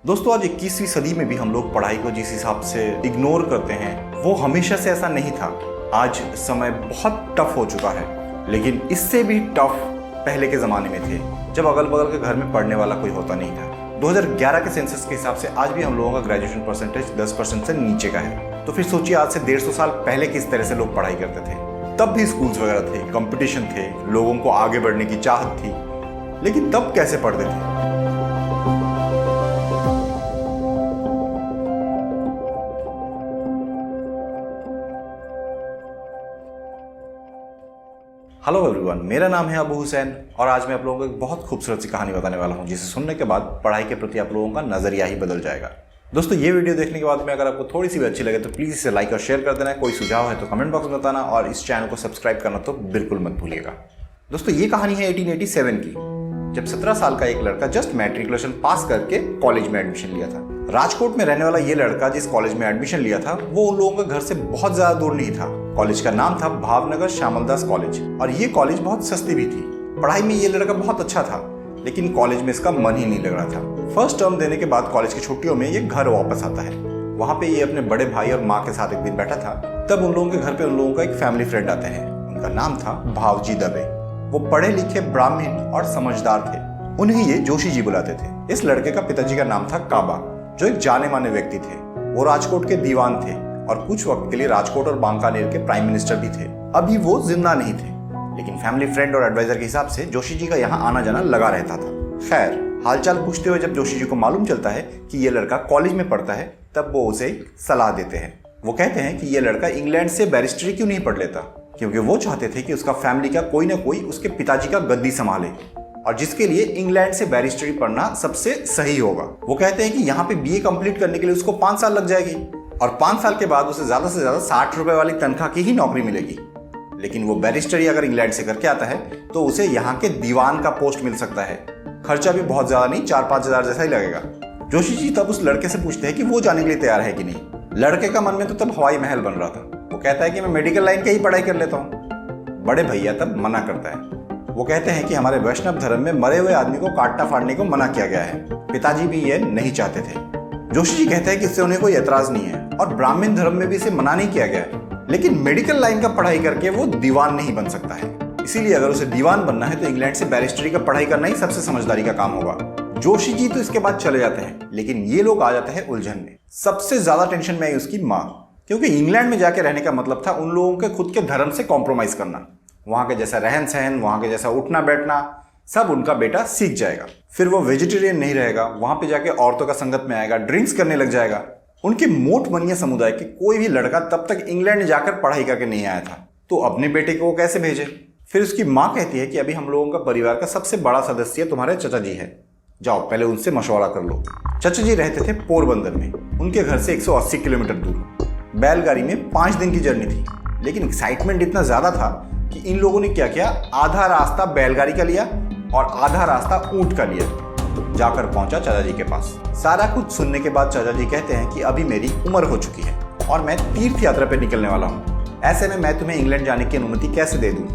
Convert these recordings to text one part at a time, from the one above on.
दोस्तों आज 21वीं सदी में भी हम लोग पढ़ाई को जिस हिसाब से इग्नोर करते हैं वो हमेशा से ऐसा नहीं था। आज समय बहुत टफ हो चुका है, लेकिन इससे भी टफ पहले के ज़माने में थे जब अगल बगल के घर में पढ़ने वाला कोई होता नहीं था। 2011 के सेंसस के हिसाब से आज भी हम लोगों का ग्रेजुएशन परसेंटेज 10% से नीचे का है। तो फिर सोचिए आज से 150 साल पहले किस तरह से लोग पढ़ाई करते थे। तब भी स्कूल्स वगैरह थे, कंपटीशन थे, लोगों को आगे बढ़ने की चाहत थी, लेकिन तब कैसे पढ़ते थे। हेलो एवरीवन, मेरा नाम है अबू हुसैन और आज मैं आप लोगों को एक बहुत खूबसूरत सी कहानी बताने वाला हूं जिसे सुनने के बाद पढ़ाई के प्रति आप लोगों का नजरिया ही बदल जाएगा। दोस्तों ये वीडियो देखने के बाद में अगर आपको थोड़ी सी भी अच्छी लगे तो प्लीज़ इसे लाइक और शेयर कर देना। कोई सुझाव है तो कमेंट बॉक्स में बताना और इस चैनल को सब्सक्राइब करना तो बिल्कुल मत भूलिएगा। दोस्तों ये कहानी है 1887 की, जब 17 साल का एक लड़का जस्ट मैट्रिकुलेशन पास करके कॉलेज में एडमिशन लिया था। राजकोट में रहने वाला ये लड़का जिस कॉलेज में एडमिशन लिया था वो उन लोगों के घर से बहुत ज्यादा दूर नहीं था। कॉलेज का नाम था भावनगर श्यामलदास कॉलेज और ये कॉलेज बहुत सस्ती भी थी। पढ़ाई में ये लड़का बहुत अच्छा था, लेकिन कॉलेज में इसका मन ही नहीं लग रहा था। फर्स्ट टर्म देने के बाद कॉलेज की छुट्टियों में ये घर वापस आता है। वहाँ पे ये अपने बड़े भाई और माँ के साथ एक दिन बैठा था, तब उन लोगों के घर पे उन लोगों का एक फैमिली फ्रेंड आते हैं। उनका नाम था भावजी दबे। वो पढ़े लिखे ब्राह्मण और समझदार थे। उन्हें ये जोशी जी बुलाते थे। इस लड़के का पिताजी का नाम था काबा, जो एक जाने माने व्यक्ति थे। वो राजकोट के दीवान थे और कुछ वक्त के लिए राजकोट और बांकानेर के प्राइम मिनिस्टर भी थे। अभी वो जिंदा नहीं थे, लेकिन फैमिली फ्रेंड और एडवाइजर के हिसाब से जोशी जी का यहाँ आना जाना लगा रहता था। खैर, हालचाल पूछते हुए जब जोशी जी को मालूम चलता है कि ये लड़का कॉलेज में पढ़ता है, तब वो उसे सलाह देते हैं। वो कहते हैं कि ये लड़का इंग्लैंड से बैरिस्ट्री क्यों नहीं पढ़ लेता, क्योंकि वो चाहते थे कि उसका फैमिली का कोई ना कोई उसके पिताजी का गद्दी संभाले, और जिसके लिए इंग्लैंड से बैरिस्ट्री पढ़ना सबसे सही होगा। वो कहते हैं कि यहाँ पे बीए कंप्लीट करने के लिए उसको 5 साल लग जाएगी और 5 साल के बाद उसे ज्यादा से ज्यादा 60 रुपए वाली तनख्वाह की ही नौकरी मिलेगी। लेकिन वो बैरिस्ट्री अगर इंग्लैंड से करके आता है तो उसे यहाँ के दीवान का पोस्ट मिल सकता है। खर्चा भी बहुत ज्यादा नहीं, 4-5 हजार जैसा ही लगेगा। जोशी जी तब उस लड़के से पूछते हैं कि वो जाने के लिए तैयार है कि नहीं। लड़के का मन में तो तब हवाई महल बन रहा था। वो कहता है कि मैं मेडिकल लाइन की ही पढ़ाई कर लेता हूँ। बड़े भैया तब मना करता है। वो कहते हैं कि हमारे वैष्णव धर्म में मरे हुए आदमी को काटना फाड़ने को मना किया गया है। पिताजी भी ये नहीं चाहते थे। जोशी जी कहते हैं कि इससे उन्हें कोई एतराज नहीं है और ब्राह्मण धर्म में भी इसे मना नहीं किया गया है, लेकिन मेडिकल लाइन का पढ़ाई करके वो दीवान नहीं बन सकता है। इसीलिए अगर उसे दीवान बनना है तो इंग्लैंड से बैरिस्ट्री का पढ़ाई करना ही सबसे समझदारी का काम होगा। जोशी जी तो इसके बाद चले जाते हैं, लेकिन ये लोग आ जाते हैं उलझन में। सबसे ज्यादा टेंशन में आई उसकी माँ, क्योंकि इंग्लैंड में जाके रहने का मतलब था उन लोगों के खुद के धर्म से कॉम्प्रोमाइज करना। वहां के जैसा रहन सहन, वहां के जैसा उठना बैठना सब उनका बेटा सीख जाएगा। फिर वो वेजिटेरियन नहीं रहेगा, वहां पे जाके औरतों का संगत में आएगा, ड्रिंक्स करने लग जाएगा। उनके मोट मनिया समुदाय के कोई भी लड़का तब तक इंग्लैंड जाकर पढ़ाई करके नहीं आया था, तो अपने बेटे को वो कैसे भेजे। फिर उसकी माँ कहती है कि अभी हम लोगों का परिवार का सबसे बड़ा सदस्य तुम्हारे चचा जी है, जाओ पहले उनसे मशवरा कर लो। चचा जी रहते थे पोरबंदर में, उनके घर से 180 किलोमीटर दूर। बैलगाड़ी में 5 दिन की जर्नी थी, लेकिन एक्साइटमेंट इतना ज्यादा था कि इन लोगों ने क्या किया, आधा रास्ता बैलगाड़ी का लिया और आधा रास्ता ऊंट का लिया। जाकर पहुंचा चाचा जी के पास। सारा कुछ सुनने के बाद चाचा जी कहते हैं कि अभी मेरी उम्र हो चुकी है और मैं तीर्थ यात्रा पे निकलने वाला हूँ। ऐसे में मैं तुम्हें इंग्लैंड जाने की अनुमति कैसे दे दूँ,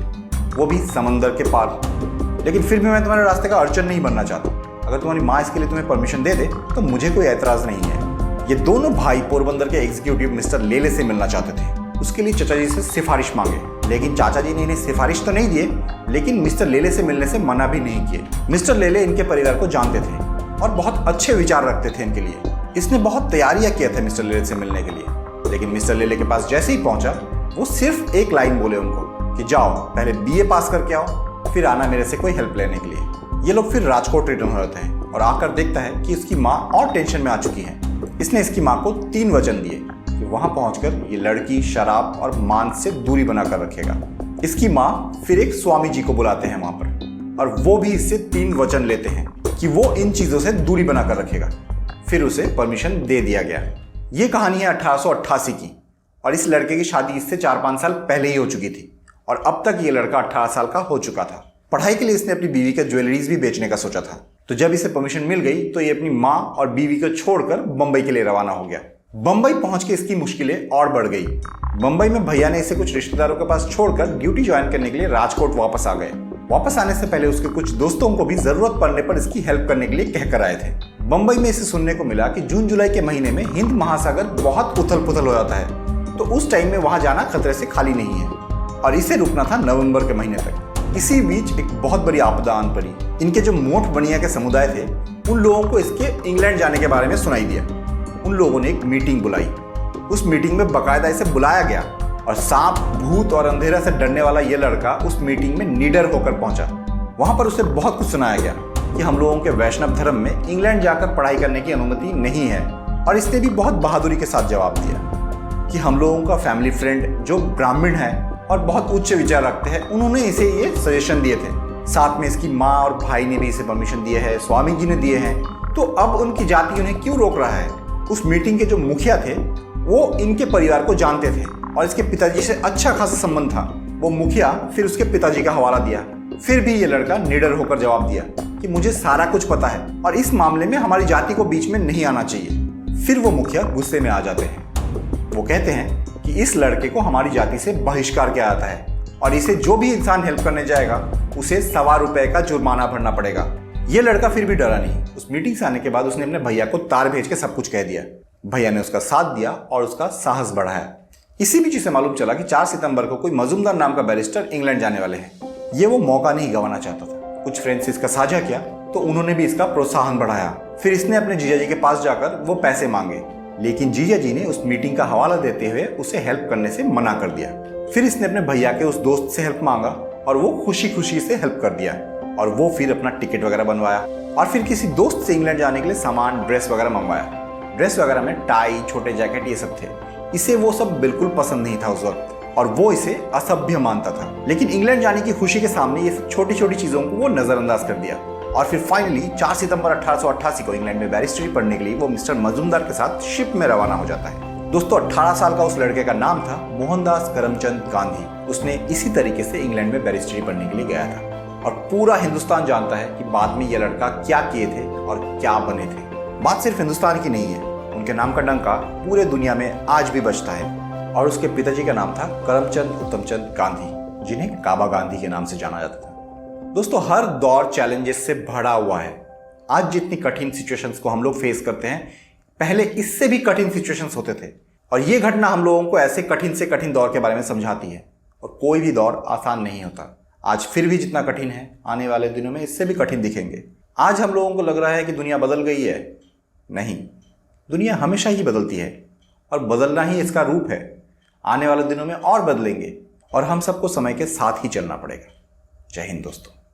वो भी समंदर के पार। लेकिन फिर भी मैं तुम्हारे रास्ते का अड़चन नहीं बनना चाहता। अगर तुम्हारी माँ इसके लिए तुम्हें परमिशन दे दे तो मुझे कोई एतराज नहीं है। ये दोनों भाई पोरबंदर के एग्जीक्यूटिव मिस्टर लेले से मिलना चाहते थे। उसके लिए चाचा जी से सिफारिश मांगे, लेकिन चाचा जी ने इन्हें सिफारिश तो नहीं दिए, लेकिन मिस्टर लेले से मिलने से मना भी नहीं किए। मिस्टर लेले इनके परिवार को जानते थे और बहुत अच्छे विचार रखते थे इनके लिए। इसने बहुत तैयारियां किया था मिस्टर लेले से मिलने के लिए, लेकिन मिस्टर लेले के पास जैसे ही पहुंचा वो सिर्फ एक लाइन बोले उनको कि जाओ पहले बीए पास करके आओ, फिर आना मेरे से कोई हेल्प लेने के लिए। ये लोग फिर राजकोट रिटर्न हो जाते हैं और आकर देखता है कि इसकी माँ और टेंशन में आ चुकी है। इसने इसकी माँ को 3 वचन दिए कि वहां पहुंचकर ये लड़की शराब और मांस से दूरी बनाकर रखेगा। इसकी माँ फिर एक स्वामी जी को बुलाते हैं वहां पर और वो भी इससे 3 वचन लेते हैं कि वो इन चीजों से दूरी बनाकर रखेगा। फिर उसे परमिशन दे दिया गया। ये कहानी है 1888 की और इस लड़के की शादी इससे 4-5 साल पहले ही हो चुकी थी और अब तक ये लड़का 18 साल का हो चुका था। पढ़ाई के लिए इसने अपनी बीवी के ज्वेलरीज भी बेचने का सोचा था। तो जब इसे परमिशन मिल गई तो ये अपनी माँ और बीवी को छोड़कर बंबई के लिए रवाना हो गया। बंबई पहुंच के इसकी मुश्किलें और बढ़ गई। बंबई में भैया ने इसे कुछ रिश्तेदारों के पास छोड़कर ड्यूटी ज्वाइन करने के लिए राजकोट वापस आ गए। वापस आने से पहले उसके कुछ दोस्तों को भी जरूरत पड़ने पर इसकी हेल्प करने के लिए कहकर आए थे। बंबई में इसे सुनने को मिला कि जून जुलाई के महीने में हिंद महासागर बहुत उथल पुथल हो जाता है, तो उस टाइम में वहां जाना खतरे से खाली नहीं है और इसे रुकना था नवंबर के महीने तक। इसी बीच एक बहुत बड़ी आपदा आन पड़ी। इनके जो मोठ बनिया के समुदाय थे उन लोगों को इसके इंग्लैंड जाने के बारे में सुनाई दिया। उन लोगों ने एक मीटिंग बुलाई। उस मीटिंग में बाकायदा इसे बुलाया गया और सांप, भूत और अंधेरा से डरने वाला ये लड़का उस मीटिंग में निडर होकर पहुंचा। वहां पर उसे बहुत कुछ सुनाया गया कि हम लोगों के वैष्णव धर्म में इंग्लैंड जाकर पढ़ाई करने की अनुमति नहीं है। और इसने भी बहुत बहादुरी के साथ जवाब दिया कि हम लोगों का फैमिली फ्रेंड जो ब्राह्मण है और बहुत उच्च विचार रखते हैं, उन्होंने इसे ये सजेशन दिए थे। साथ में इसकी माँ और भाई ने भी इसे परमिशन दिए है, स्वामी जी ने दिए हैं। तो अब उनकी जाति उन्हें क्यों रोक रहा है? उस मीटिंग के जो मुखिया थे वो इनके परिवार को जानते थे और इसके पिताजी से अच्छा खासा संबंध था। वो मुखिया फिर उसके पिताजी का हवाला दिया। फिर भी ये लड़का निडर होकर जवाब दिया कि मुझे सारा कुछ पता है और इस मामले में हमारी जाति को बीच में नहीं आना चाहिए। फिर वो मुखिया गुस्से में आ जाते हैं। वो कहते हैं कि इस लड़के को हमारी जाति से बहिष्कार किया जाता है और इसे जो भी इंसान हेल्प करने जाएगा उसे ₹1.25 का जुर्माना भरना पड़ेगा। ये लड़का फिर भी डरा नहीं। उस मीटिंग से आने के बाद उसने अपने भैया को तार भेज के सब कुछ कह दिया। भैया ने उसका साथ दिया और उसका साहस बढ़ाया। इसी बीच से मालूम चला कि 4 सितंबर को कोई मजूमदार नाम का बैरिस्टर इंग्लैंड जाने वाले हैं। ये वो मौका नहीं गंवाना चाहता था। कुछ फ्रेंड्स इसका साझा किया तो उन्होंने भी इसका प्रोत्साहन बढ़ाया। फिर इसने अपने जीजा जी के पास जाकर वो पैसे मांगे, लेकिन जीजा जी ने उस मीटिंग का हवाला देते हुए उसे हेल्प करने से मना कर दिया। फिर इसने अपने भैया के उस दोस्त से हेल्प मांगा और वो खुशी खुशी से हेल्प कर दिया और वो फिर अपना टिकट वगैरह बनवाया और फिर किसी दोस्त से इंग्लैंड जाने के लिए सामान, ड्रेस वगैरह मंगवाया। ड्रेस वगैरह में टाई, छोटे जैकेट ये सब थे। इसे वो सब बिल्कुल पसंद नहीं था उस वक्त और वो इसे असभ्य मानता था। लेकिन इंग्लैंड जाने की खुशी के सामने ये सब छोटी छोटी चीजों को वो नजरअंदाज कर दिया। और फिर फाइनली 4 सितंबर 1888 को इंग्लैंड में बैरिस्टरी पढ़ने के लिए वो मिस्टर मजूमदार के साथ शिप में रवाना हो जाता है। दोस्तों 18 साल का उस लड़के का नाम था मोहनदास करमचंद गांधी। उसने इसी तरीके से इंग्लैंड में बैरिस्टरी पढ़ने के लिए गया था और पूरा हिंदुस्तान जानता है कि बाद में यह लड़का क्या किए थे और क्या बने थे। बात सिर्फ हिंदुस्तान की नहीं है, उनके नाम का डंका पूरे दुनिया में आज भी बजता है। और उसके पिताजी का नाम था करमचंद उत्तमचंद गांधी, जिन्हें काबा गांधी के नाम से जाना जाता था। दोस्तों हर दौर चैलेंजेस से भरा हुआ है। आज जितनी कठिन सिचुएशंस को हम लोग फेस करते हैं, पहले इससे भी कठिन सिचुएशंस होते थे और ये घटना हम लोगों को ऐसे कठिन से कठिन दौर के बारे में समझाती है। और कोई भी दौर आसान नहीं होता। आज फिर भी जितना कठिन है, आने वाले दिनों में इससे भी कठिन दिखेंगे। आज हम लोगों को लग रहा है कि दुनिया बदल गई है। नहीं, दुनिया हमेशा ही बदलती है और बदलना ही इसका रूप है। आने वाले दिनों में और बदलेंगे और हम सबको समय के साथ ही चलना पड़ेगा। जय हिंद दोस्तों।